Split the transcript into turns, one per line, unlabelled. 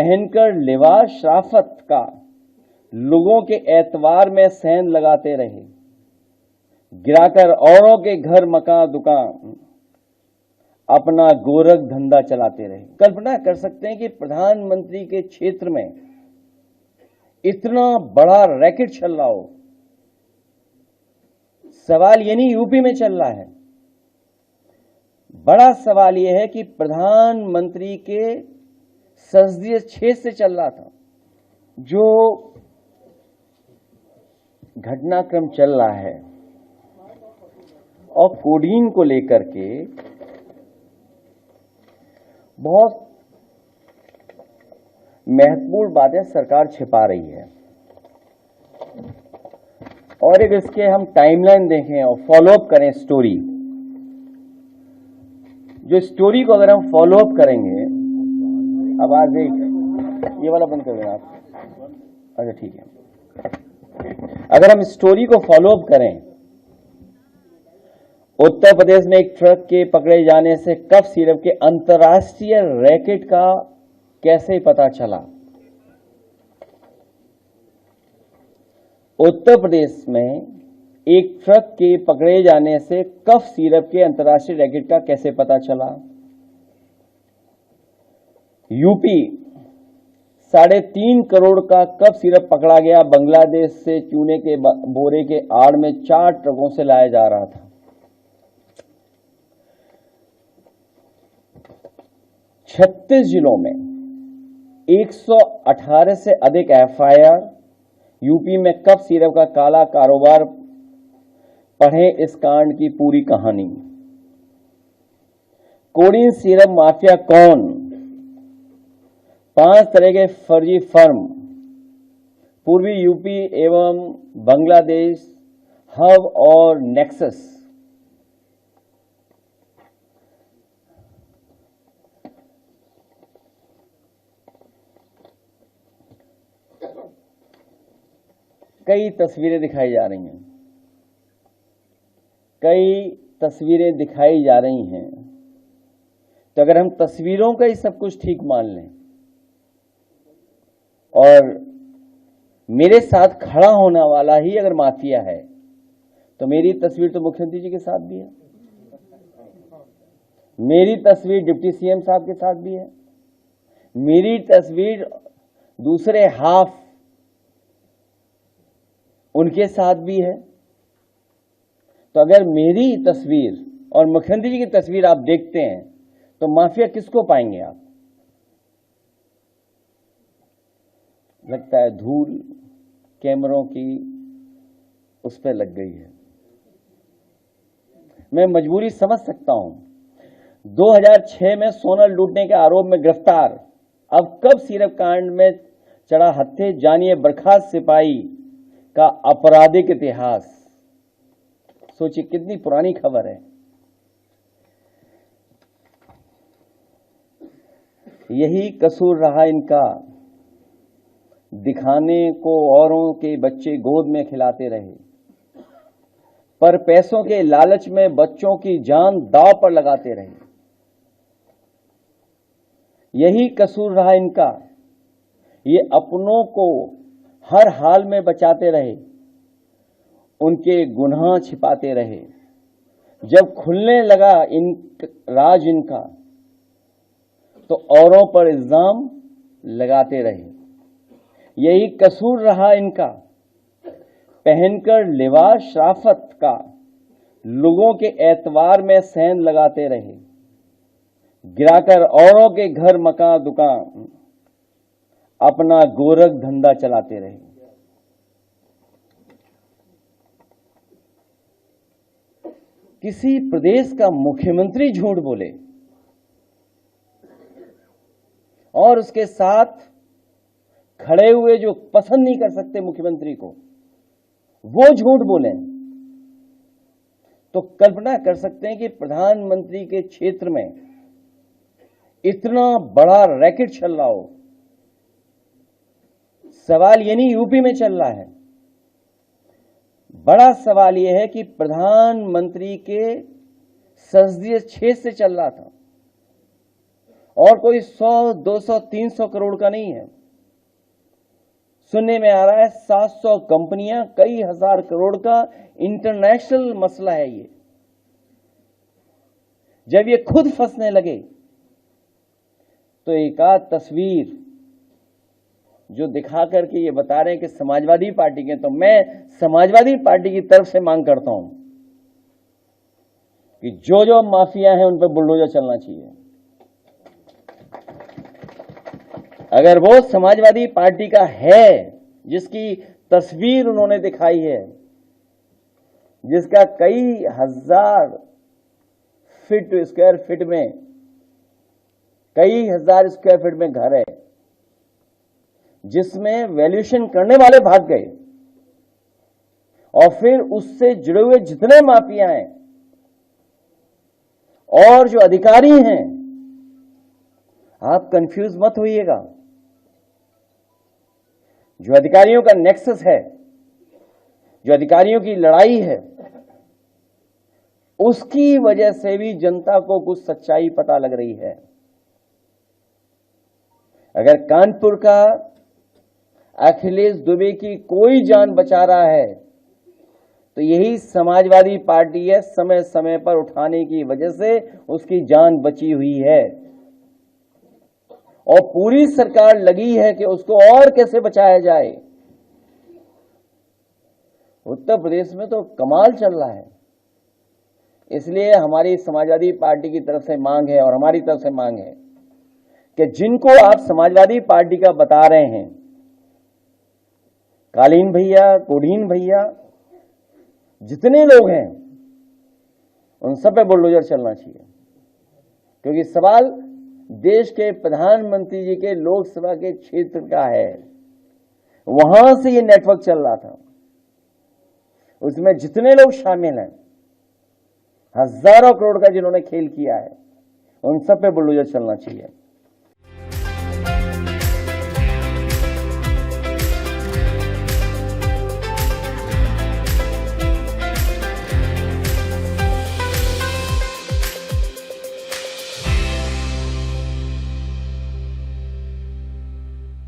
पहनकर लिबास शराफत का लोगों के एतवार में सेंध लगाते रहे, गिराकर औरों के घर मकान दुकान अपना गोरख धंधा चलाते रहे। कल्पना कर सकते हैं कि प्रधानमंत्री के क्षेत्र में इतना बड़ा रैकेट चल रहा हो। सवाल ये नहीं यूपी में चल रहा है, बड़ा सवाल यह है कि प्रधानमंत्री के संसदीय क्षेत्र से चल रहा था। जो घटनाक्रम चल रहा है और कोडीन को लेकर के बहुत महत्वपूर्ण बातें सरकार छिपा रही है, और एक इसके हम टाइमलाइन देखें और फॉलोअप करें स्टोरी, जो स्टोरी को अगर हम फॉलोअप करेंगे, आवाज ये वाला बंद कर देना आप, अच्छा ठीक है। अगर हम स्टोरी को फॉलोअप करें, उत्तर प्रदेश में एक ट्रक के पकड़े जाने से कफ सिरप के अंतर्राष्ट्रीय रैकेट का कैसे पता चला। उत्तर प्रदेश में एक ट्रक के पकड़े जाने से कफ सिरप के अंतर्राष्ट्रीय रैकेट का कैसे पता चला। यूपी 3.5 करोड़ का कफ सिरप पकड़ा गया। बांग्लादेश से चूने के बोरे के आड़ में 4 ट्रकों से लाया जा रहा था। 36 जिलों में 118 से अधिक एफआईआर। यूपी में कफ सिरप का काला कारोबार। पढ़ें इस कांड की पूरी कहानी। कोडीन सिरप माफिया कौन? 5 तरह के फर्जी फर्म पूर्वी यूपी एवं बांग्लादेश हब और नेक्सस। कई तस्वीरें दिखाई जा रही हैं, तो अगर हम तस्वीरों का ही सब कुछ ठीक मान लें और मेरे साथ खड़ा होने वाला ही अगर माफिया है, तो मेरी तस्वीर तो मुख्यमंत्री जी के साथ भी है, मेरी तस्वीर डिप्टी सीएम साहब के साथ भी है, मेरी तस्वीर दूसरे हाफ उनके साथ भी है। तो अगर मेरी तस्वीर और मुख्यमंत्री जी की तस्वीर आप देखते हैं, तो माफिया किसको पाएंगे आप? लगता है धूल कैमरों की उस पर लग गई है। मैं मजबूरी समझ सकता हूं। 2006 में सोना लूटने के आरोप में गिरफ्तार, अब कब सिरप कांड में चढ़ा हत्थे, जानिए बर्खास्त सिपाही का आपराधिक इतिहास। सोचिए कितनी पुरानी खबर है। यही कसूर रहा इनका, दिखाने को औरों के बच्चे गोद में खिलाते रहे, पर पैसों के लालच में बच्चों की जान दांव पर लगाते रहे। यही कसूर रहा इनका, ये अपनों को हर हाल में बचाते रहे, उनके गुनाह छिपाते रहे। जब खुलने लगा राज इनका, तो औरों पर इल्जाम लगाते रहे। यही कसूर रहा इनका, पहनकर लिबास शराफत का लोगों के एतवार में सेंध लगाते रहे, गिराकर औरों के घर मकान दुकान अपना गोरख धंधा चलाते रहे। किसी प्रदेश का मुख्यमंत्री झूठ बोले और उसके साथ खड़े हुए जो पसंद नहीं कर सकते मुख्यमंत्री को, वो झूठ बोले, तो कल्पना कर सकते हैं कि प्रधानमंत्री के क्षेत्र में इतना बड़ा रैकेट चल रहा हो। सवाल ये नहीं यूपी में चल रहा है, बड़ा सवाल यह है कि प्रधानमंत्री के संसदीय क्षेत्र से चल रहा था, और कोई 100, 200, 300 करोड़ का नहीं है। सुनने में आ रहा है 700 कंपनियां, कई हजार करोड़ का इंटरनेशनल मसला है ये। जब ये खुद फंसने लगे तो एक आध तस्वीर जो दिखा करके ये बता रहे हैं कि समाजवादी पार्टी के, तो मैं समाजवादी पार्टी की तरफ से मांग करता हूं कि जो जो माफिया हैं उन पर बुलडोजर चलना चाहिए। अगर वो समाजवादी पार्टी का है जिसकी तस्वीर उन्होंने दिखाई है, जिसका कई हजार स्क्वायर फीट में, कई हजार स्क्वायर फीट में घर है, जिसमें वैल्यूएशन करने वाले भाग गए, और फिर उससे जुड़े हुए जितने माफिया हैं और जो अधिकारी हैं, आप कंफ्यूज मत होइएगा। जो अधिकारियों का नेक्सस है, जो अधिकारियों की लड़ाई है, उसकी वजह से भी जनता को कुछ सच्चाई पता लग रही है। अगर कानपुर का अखिलेश दुबे की कोई जान बचा रहा है तो यही समाजवादी पार्टी है। समय समय पर उठाने की वजह से उसकी जान बची हुई है और पूरी सरकार लगी है कि उसको और कैसे बचाया जाए। उत्तर प्रदेश में तो कमाल चल रहा है। इसलिए हमारी समाजवादी पार्टी की तरफ से मांग है और हमारी तरफ से मांग है कि जिनको आप समाजवादी पार्टी का बता रहे हैं, कालीन भैया, कोढ़ीन भैया, जितने लोग हैं, उन सब पे बुलडोजर चलना चाहिए। क्योंकि सवाल देश के प्रधानमंत्री जी के लोकसभा के क्षेत्र का है। वहां से ये नेटवर्क चल रहा था। उसमें जितने लोग शामिल हैं, हजारों करोड़ का जिन्होंने खेल किया है, उन सब पे बुलडोजर चलना चाहिए।